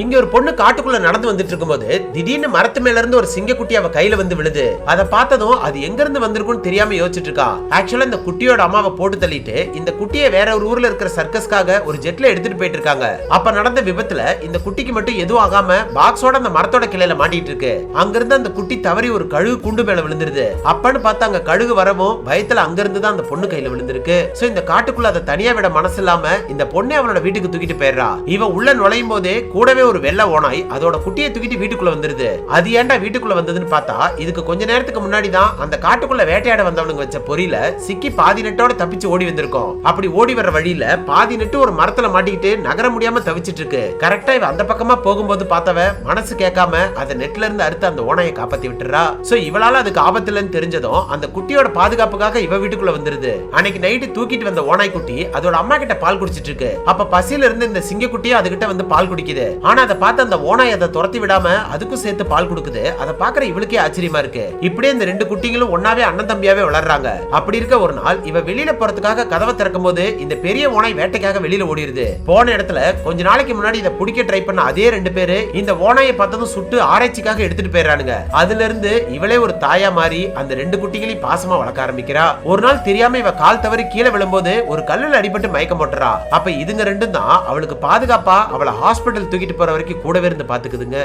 இங்க ஒரு பொண்ணு காட்டுக்குள்ள நடந்து வந்துட்டு இருக்கும்போது திடீர்னு மரத்து மேல இருந்து ஒரு சிங்கக்குட்டி அவ கையில வந்து விழுது. அதை பார்த்ததும் அது எங்க இருந்து வந்திருக்கும்னு தெரியாம யோசிச்சுட்டு இருக்கா. ஆக்சுவலா இந்த குட்டியோட அம்மாவை போட்டு தள்ளிட்டு இந்த குட்டியை வேற ஒரு ஊர்ல இருக்கிற சர்க்கஸ்க்காக ஒரு ஜெட்ல எடுத்துட்டு போயிட்டு இருக்காங்க. அப்ப நடந்த விபத்துல இந்த குட்டிக்கு மட்டும் எதுவும் ஆகாம பாக்ஸோட அந்த மரத்தோட கிளையில மாட்டிட்டு இருக்கு. அங்கிருந்து அந்த குட்டி தவறி ஒரு கழுகு கூண்டு மேல விழுந்துருது. அப்பன்னு பார்த்தா அங்க கழுகு வரவும் பயத்துல அங்கிருந்து தான் அந்த பொண்ணு கையில விழுந்திருக்கு. சோ இந்த காட்டுக்குள்ள அதை தனியா விட மனசு இல்லாம இந்த பொண்ணை அவளோட வீட்டுக்கு தூக்கிட்டு போயிடுறா. இவ உள்ள நுழையும் போதே கூடவே ஒரு வெள்ளை ஓனாய் அதோட குட்டியை தூக்கிட்டு வீட்டுக்குள்ள வந்துருது. அது ஏன்டா வீட்டுக்குள்ள வந்ததுன்னு பார்த்தா இதுக்கு கொஞ்ச நேரத்துக்கு முன்னாடி தான் அந்த காட்டுக்குள்ள வேட்டையாட வந்தவனுங்க வச்ச பொறியில சிக்கி பாதி நெட்டோட தப்பிச்சு ஓடி வந்திருக்கோம். அப்படி ஓடி வர வழியில பாதி நெட்டு ஒரு மரத்துல மாட்டிக்கிட்டு நகர முடியாம தவிச்சிட்டு இருக்கு. கரெக்டா இவ அந்த பக்கமா போகும்போது பார்த்தவ மனசு கேட்காம அதை நெட்ல இருந்து அறுத்து அந்த ஓனாயை காப்பாத்தி விட்டுறா. சோ இவளால அதுக்கு ஆபத்து இல்லைன்னு தெரிஞ்சதும் அந்த குட்டியோட பாதுகாப்புக்காக இவ வீட்டுக்குள்ள வந்துருது. அன்னைக்கு நைட்டு தூக்கிட்டு வந்த ஓனாய் குட்டி அதோட அம்மா கிட்ட பால் குடிச்சிட்டு இருக்கு. அப்ப பசியில இருந்து இந்த சிங்கக்குட்டியும் அதுகிட்ட வந்து பால் குடிக்குது. ஆனா அதை பார்த்து அந்த ஓனாய் அதை துரத்தி விடாம அதுக்கும் சேர்த்து பால் கொடுக்குது. அதை பாக்குற இவளுக்கே ஆச்சரியமா இருக்கு. இப்படியே இந்த ரெண்டு குட்டிகளும் ஒன்னாவே அண்ணன் தம்பியாவே வளர்றாங்க. அப்படி இருக்க ஒரு நாள் இவ வெளியில போறதுக்காக கதவை திறக்கும் போது இந்த பெரிய ஓனாய் வேட்டைக்காக வெளியில ஓடிடுது. போன இடத்துல கொஞ்ச நாளைக்கு முன்னாடி இதை பிடிக்க ட்ரை பண்ண அதே ரெண்டு பேரு இந்த ஓனாயை பார்த்ததும் சுட்டு ஆராய்ச்சிக்காக எடுத்துட்டு போயிடறானுங்க. அதுல இருந்து இவளே ஒரு தாயா மாறி அந்த ரெண்டு குட்டிகளையும் பாசமா வளர்க்க ஆரம்பிக்கிறா. ஒரு நாள் தெரியாம இவ கால் தவறி கீழே விழும்போது ஒரு கல்லுல அடிபட்டு மயக்கம் போட்டுறா. அப்ப இதுங்க ரெண்டும் தான் அவளுக்கு பாதுகாப்பா அவளை ஹாஸ்பிட்டல் தூக்கிட்டு போற வரைக்கும் கூடவே இருந்து பாத்துக்குதுங்க.